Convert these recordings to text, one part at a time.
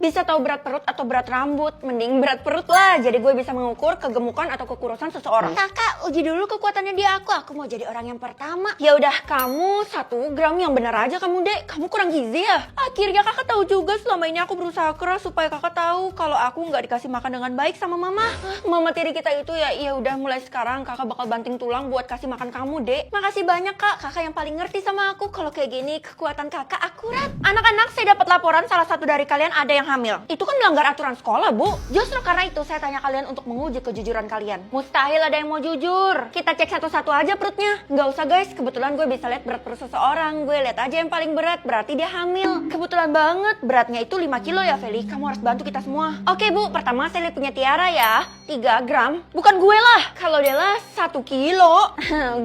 Bisa tahu berat perut atau berat rambut? Mending berat perut lah. Jadi gue bisa mengukur kegemukan atau kekurusan seseorang. Kakak, uji dulu kekuatannya dia aku. Aku mau jadi orang yang pertama. Ya udah, kamu 1 gram yang bener aja kamu, Dek. Kamu kurang gizi ya? Akhirnya kakak tahu juga, selama ini aku berusaha keras supaya kakak tahu kalau aku nggak dikasih makan dengan baik sama mama. Mama tiri kita itu ya udah mulai sekarang kakak bakal banting tulang buat kasih makan kamu, Dek. Makasih banyak, Kak. Kakak yang paling ngerti sama aku. Kalau kayak gini kekuatan kakak akurat. Anak-anak, saya dapat laporan salah satu dari kalian ada yang hamil. Itu kan melanggar aturan sekolah, Bu. Justru karena itu saya tanya kalian untuk menguji kejujuran kalian. Mustahil ada yang mau jujur. Kita cek satu-satu aja perutnya. Nggak usah, guys. Kebetulan gue bisa lihat berat perut seseorang. Gue lihat aja yang paling berat, berarti dia hamil. Kebetulan banget. Beratnya itu 5 kilo ya, Feli. Kamu harus bantu kita semua. Oke, Bu. Pertama saya lihat punya Tiara ya. 3 gram. Bukan gue lah. Kalau dia lah 1 kilo.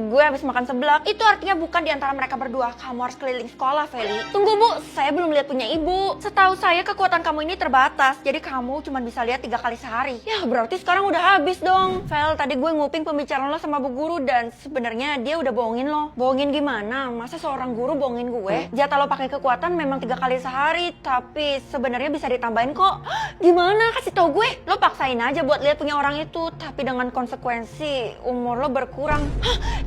Gue habis makan seblak. Itu artinya bukan di antara mereka berdua. Kamu harus keliling sekolah, Feli. Tunggu, Bu. Saya belum lihat punya ibu. Setahu saya kekuatan kamu ini terbatas. Jadi kamu cuma bisa lihat 3 kali sehari. Ya berarti sekarang udah habis dong. Fel, tadi gue nguping pembicaraan lo sama bu guru dan sebenarnya dia udah bohongin lo. Bohongin gimana? Masa seorang guru bohongin gue? Jatah lo pakai kekuatan memang 3 kali sehari, tapi sebenarnya bisa ditambahin kok. Gimana? Kasih tau gue. Lo paksain aja buat lihat punya orang itu, tapi dengan konsekuensi umur lo berkurang.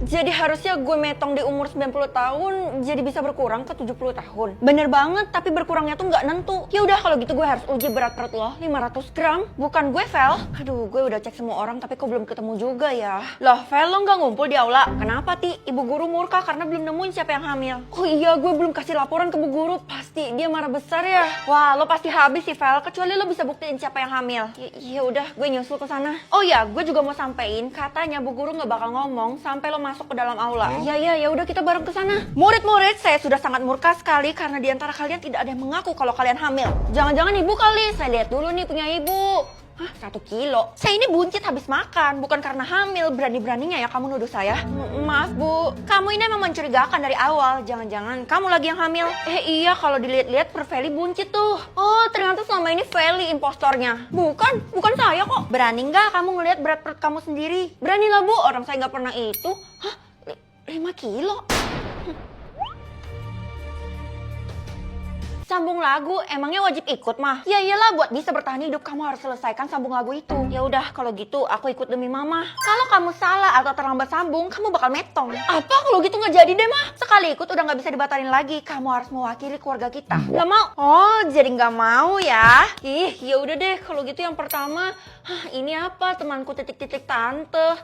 Jadi harusnya gue metong di umur 90 tahun jadi bisa berkurang ke 70 tahun. Bener banget, tapi berkurangnya tuh nggak nentu. Ya udah kalau gitu gue harus uji berat perut lo 500 gram. Bukan gue, Vel. Aduh, gue udah cek semua orang tapi kok belum ketemu juga ya. Loh, Vel, lo nggak ngumpul di aula? Kenapa, Ti? Ibu guru murka karena belum nemuin siapa yang hamil. Oh iya, gue belum kasih laporan ke bu guru. Pasti dia marah besar ya. Wah, lo pasti habis sih, Vel. Kecuali lo bisa buktiin siapa yang hamil. Ya udah, gue nyusul ke sana. Oh ya, gue juga mau sampein katanya bu guru nggak bakal ngomong sampai lo masuk ke dalam aula. Ya udah kita bareng ke sana. Murid-murid, saya sudah sangat murka sekali karena di antara kalian tidak ada yang mengaku kalau kalian hamil. Jangan-jangan ibu kali. Saya lihat dulu nih punya ibu. Hah, 1 kilo? Saya ini buncit habis makan, bukan karena hamil. Berani-beraninya ya kamu nuduh saya. Maaf, Bu. Kamu ini memang mencurigakan dari awal. Jangan-jangan kamu lagi yang hamil. Iya, kalau dilihat-lihat per Feli buncit tuh. Oh, ternyata selama ini Feli impostornya. Bukan saya kok. Berani nggak kamu ngelihat berat perut kamu sendiri? Beranilah, Bu. Orang saya nggak pernah itu. Hah? 5 kilo? Sambung lagu, emangnya wajib ikut mah? Ya iyalah, buat bisa bertahan hidup kamu harus selesaikan sambung lagu itu. Ya udah, kalau gitu aku ikut demi mama. Kalau kamu salah atau terlambat sambung, kamu bakal metong. Apa kalau gitu nggak jadi deh mah? Sekali ikut udah nggak bisa dibatalin lagi. Kamu harus mewakili keluarga kita. Gak mau? Oh, jadi nggak mau ya? Ih, ya udah deh. Kalau gitu yang pertama, ini apa? Temanku titik-titik tante.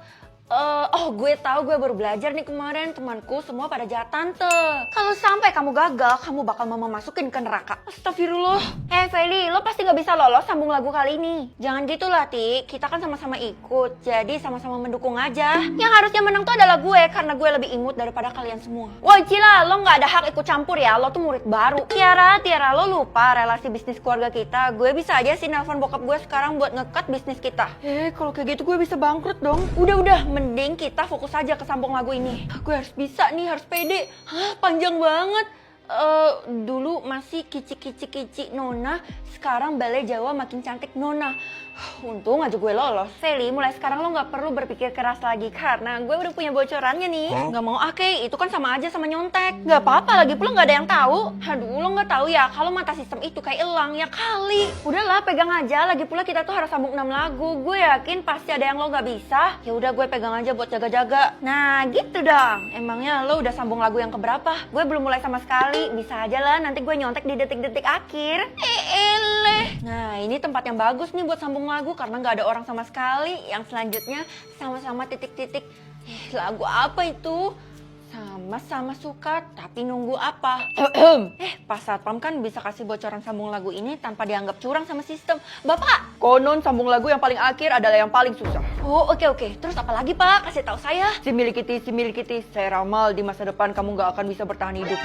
Gue tahu, gue baru belajar nih kemarin. Temanku semua pada jahat tante. Kalau sampai kamu gagal, kamu bakal mama masukin ke neraka. Astagfirullah. Feli, lo pasti nggak bisa lolos sambung lagu kali ini. Jangan gitu lah, Ti. Kita kan sama-sama ikut, jadi sama-sama mendukung aja. Yang harusnya menang tuh adalah gue, karena gue lebih imut daripada kalian semua. Wah, Cila, lo nggak ada hak ikut campur ya. Lo tuh murid baru. Tiara, lo lupa relasi bisnis keluarga kita. Gue bisa aja sih nelfon bokap gue sekarang buat nge-cut bisnis kita. Kalau kayak gitu gue bisa bangkrut dong. Udah, mending kita fokus aja ke sambung lagu ini. Gue harus bisa nih, harus pede. Panjang banget. Dulu masih kici Nona, sekarang balai Jawa makin cantik Nona. Untung aja gue lolos. Feli, mulai sekarang lo gak perlu berpikir keras lagi karena gue udah punya bocorannya nih. Gak mau itu kan sama aja sama nyontek. Gak apa-apa, lagi pula gak ada yang tahu. Aduh, lo gak tahu ya kalau mata sistem itu kayak elang ya kali. Udahlah, pegang aja. Lagi pula kita tuh harus sambung 6 lagu. Gue yakin pasti ada yang lo gak bisa. Ya udah, gue pegang aja buat jaga-jaga. Nah, gitu dong. Emangnya lo udah sambung lagu yang keberapa? Gue belum mulai sama sekali. Bisa aja lah, nanti gue nyontek di detik-detik akhir. Nah, ini tempat yang bagus nih buat sambung lagu karena nggak ada orang sama sekali. Yang selanjutnya sama-sama titik-titik. Lagu apa itu? Sama-sama suka tapi nunggu apa? Pas satpam kan bisa kasih bocoran sambung lagu ini tanpa dianggap curang sama sistem. Bapak, konon sambung lagu yang paling akhir adalah yang paling susah. Oh, oke. Terus apa lagi, Pak? Kasih tahu saya. Si milikiti, saya ramal di masa depan kamu nggak akan bisa bertahan hidup.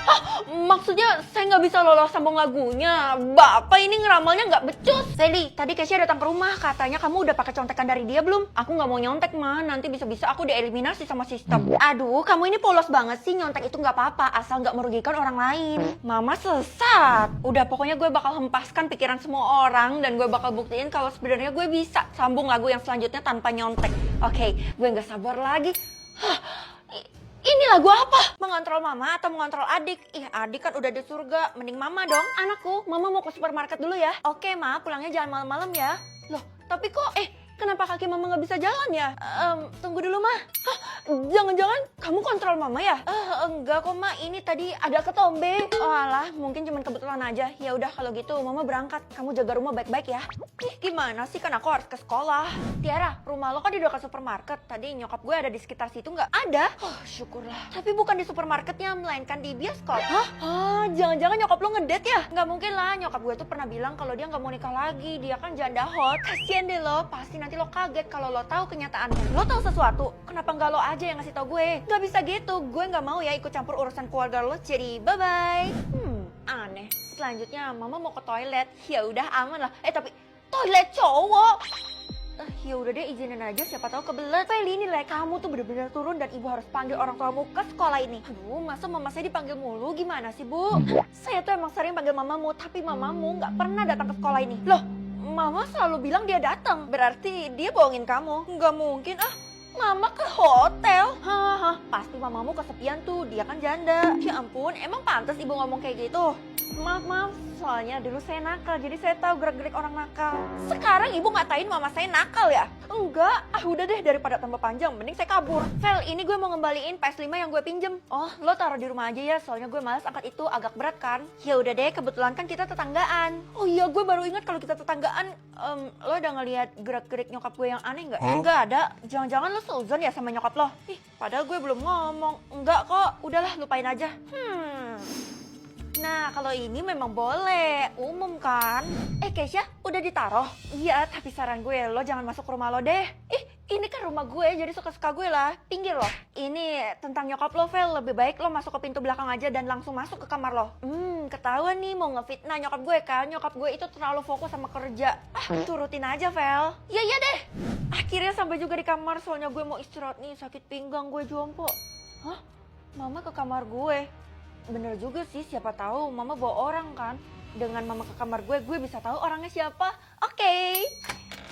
Maksudnya saya nggak bisa lolos sambung lagunya. Bapak ini ngeramalnya nggak becus. Feli, tadi Kesya datang ke rumah, katanya kamu udah pakai contekan dari dia belum? Aku nggak mau nyontek, mah. Nanti bisa-bisa aku dieliminasi sama sistem. Aduh, kamu ini polos banget sih. Nyontek itu nggak apa-apa, asal nggak merugikan orang lain. Mama sesat. Udah, pokoknya gue bakal hempaskan pikiran semua orang dan gue bakal buktiin kalau sebenarnya gue bisa sambung lagu yang selanjutnya tanpa nyontek. Oke, gue nggak sabar lagi. Ini lagu apa? Mengontrol mama atau mengontrol adik? Ih, adik kan udah di surga, mending mama dong. Anakku, mama mau ke supermarket dulu ya. Oke, ma, pulangnya jangan malam-malam ya. Loh, tapi kok, kenapa kaki mama nggak bisa jalan ya? Tunggu dulu, ma. Hah, jangan-jangan kamu kontrol mama ya? Enggak kok, ma. Ini tadi ada ketombe. Oh alah, mungkin cuma kebetulan aja. Ya udah kalau gitu, mama berangkat. Kamu jaga rumah baik-baik ya. Ih, gimana sih? Kan aku harus ke sekolah. Tiara, rumah lo kan di dekat supermarket. Tadi nyokap gue ada di sekitar situ nggak? Ada. Oh, syukurlah. Tapi bukan di supermarketnya, melainkan di bioskop. Hah? Jangan-jangan nyokap lo ngedate ya? Nggak mungkin lah. Nyokap gue tuh pernah bilang kalau dia nggak mau nikah lagi. Dia kan janda hot. Kasian deh lo. Pasti nanti lo kaget kalau lo tahu kenyataannya. Lo tahu sesuatu? Kenapa nggak lo aja yang ngasih tau gue? Nggak bisa gitu. Gue nggak mau ya ikut campur urusan keluarga lo. Jadi bye-bye. Aneh. Selanjutnya mama mau ke toilet. Ya udah aman lah. Tapi toilet cowok. Ya udah deh, izinin aja, siapa tahu kebelet. Feli, ini kamu tuh bener-bener turun dan ibu harus panggil orang tuamu ke sekolah ini. Aduh, masa mama saya dipanggil mulu? Gimana sih, Bu? Saya tuh emang sering panggil mamamu, tapi mamamu nggak pernah datang ke sekolah ini. Loh, mama selalu bilang dia datang. Berarti dia bohongin kamu? Nggak mungkin, Mama ke hotel? Hahaha, pasti mamamu kesepian tuh, dia kan janda. Ya ampun, emang pantas ibu ngomong kayak gitu? Maaf, soalnya dulu saya nakal, jadi saya tahu gerak-gerik orang nakal. Sekarang ibu ngatain mama saya nakal ya? Enggak, udah deh, daripada tambah panjang, mending saya kabur. Vel, ini gue mau ngembaliin PS5 yang gue pinjem. Oh, lo taruh di rumah aja ya, soalnya gue malas angkat itu, agak berat kan? Ya udah deh, kebetulan kan kita tetanggaan. Oh iya, gue baru ingat kalau kita tetanggaan. Lo udah ngeliat gerak-gerik nyokap gue yang aneh nggak? Enggak ada, jangan-jangan lo seuzon ya sama nyokap lo? Ih, padahal gue belum ngomong. Enggak kok, udahlah lupain aja. Nah, kalau ini memang boleh, umum kan? Keisha, udah ditaruh? Iya, tapi saran gue, lo jangan masuk rumah lo deh. Ini kan rumah gue, jadi suka-suka gue lah. Pinggir lo. Ini tentang nyokap lo, Vel. Lebih baik lo masuk ke pintu belakang aja dan langsung masuk ke kamar lo. Ketahuan nih mau ngefitnah nyokap gue kan. Nyokap gue itu terlalu fokus sama kerja. Turutin aja, Vel. Iya deh. Akhirnya sampai juga di kamar, soalnya gue mau istirahat nih. Sakit pinggang gue jompo. Hah? Mama ke kamar gue? Bener juga sih, siapa tahu mama bawa orang kan. Dengan mama ke kamar gue bisa tahu orangnya siapa. Oke.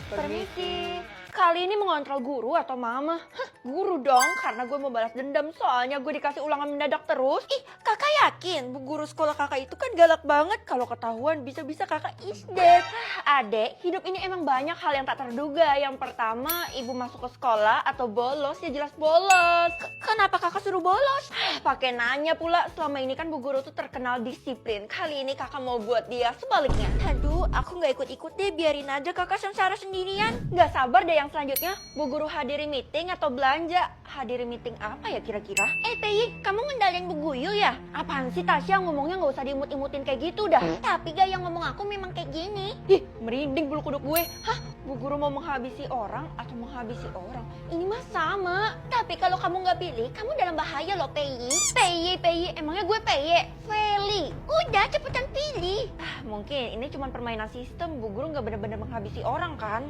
Permisi. Kali ini mengontrol guru atau mama? Guru dong, karena gue mau balas dendam. Soalnya gue dikasih ulangan mendadak terus. Ih, kakak yakin bu guru sekolah kakak itu kan galak banget. Kalau ketahuan bisa-bisa kakak is dead. Adek, hidup ini emang banyak hal yang tak terduga. Yang pertama, ibu masuk ke sekolah atau bolos, ya jelas bolos. Kenapa kakak suruh bolos? Pakai nanya pula, selama ini kan bu guru tuh terkenal disiplin. Kali ini kakak mau buat dia sebaliknya. Aduh, aku gak ikut-ikut deh, biarin aja kakak sengsara sendirian. Gak sabar deh yang selanjutnya, bu guru hadiri meeting atau belanja. Hadiri meeting apa ya kira-kira? Pei, kamu ngendalin bu Guyul ya? Apaan sih Tasya, ngomongnya gak usah diimut-imutin kayak gitu dah. Tapi gaya ngomong aku memang kayak gini. Ih, merinding bulu kuduk gue. Hah? Bu guru mau menghabisi orang atau menghabisi orang? Ini mah sama. Tapi kalau kamu nggak pilih, kamu dalam bahaya loh, Pei. Pei, emangnya gue Pei? Feli, udah cepetan pilih. Mungkin ini cuma permainan sistem. Bu guru nggak benar-benar menghabisi orang kan?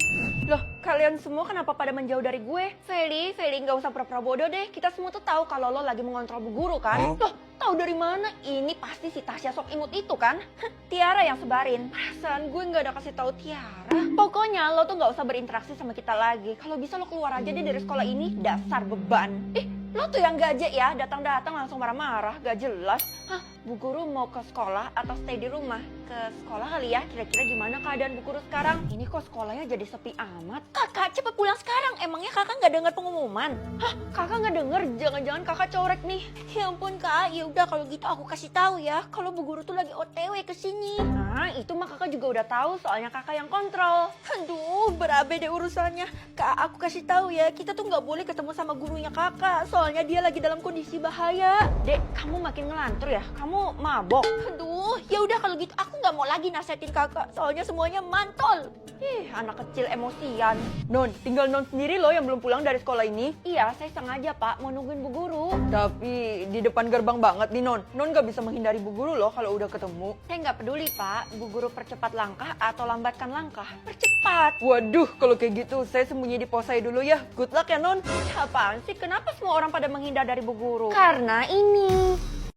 Loh, kalian semua kenapa pada menjauh dari gue? Feli nggak usah pura-pura bodoh deh. Kita semua tuh tahu kalau lo lagi mengontrol bu guru kan? Loh, tahu dari mana? Ini pasti si Tasya sok imut itu kan? Tiara yang sebarin. Perasaan gue nggak ada kasih tahu Tiara. Pokoknya lo tuh nggak usah berinteraksi sama kita lagi. Kalau bisa lo keluar aja deh dari sekolah ini. Dasar beban. Lo tuh yang gajek ya, datang-datang langsung marah-marah, gak jelas. Hah, bu guru mau ke sekolah atau stay di rumah? Ke sekolah kali ya, kira-kira gimana keadaan bu guru sekarang? Ini kok sekolahnya jadi sepi amat? Kakak, cepet pulang sekarang, emangnya kakak gak dengar pengumuman? Hah, kakak gak denger? Jangan-jangan kakak corek nih. Ya ampun kak, ya udah kalau gitu aku kasih tahu ya, kalau bu guru tuh lagi OTW kesini. Nah, itu mah kakak juga udah tahu, soalnya kakak yang kontrol. Aduh, berabe deh urusannya. Kak, aku kasih tahu ya, kita tuh gak boleh ketemu sama gurunya kakak, soalnya dia lagi dalam kondisi bahaya. Dek, kamu makin ngelantur ya? Kamu mabok? Aduh, ya udah kalau gitu aku nggak mau lagi nasihatin kakak, soalnya semuanya mantol. Anak kecil emosian. Non, tinggal Non sendiri loh yang belum pulang dari sekolah ini. Iya, saya sengaja pak, mau nungguin bu guru. Tapi di depan gerbang banget nih Non. Non nggak bisa menghindari bu guru loh kalau udah ketemu. Saya nggak peduli pak, bu guru percepat langkah atau lambatkan langkah. Percepat. Waduh, kalau kayak gitu saya sembunyi di pos saya dulu ya. Good luck ya Non. Apaan sih? Kenapa semua orang pada menghindar dari bu guru? Karena ini.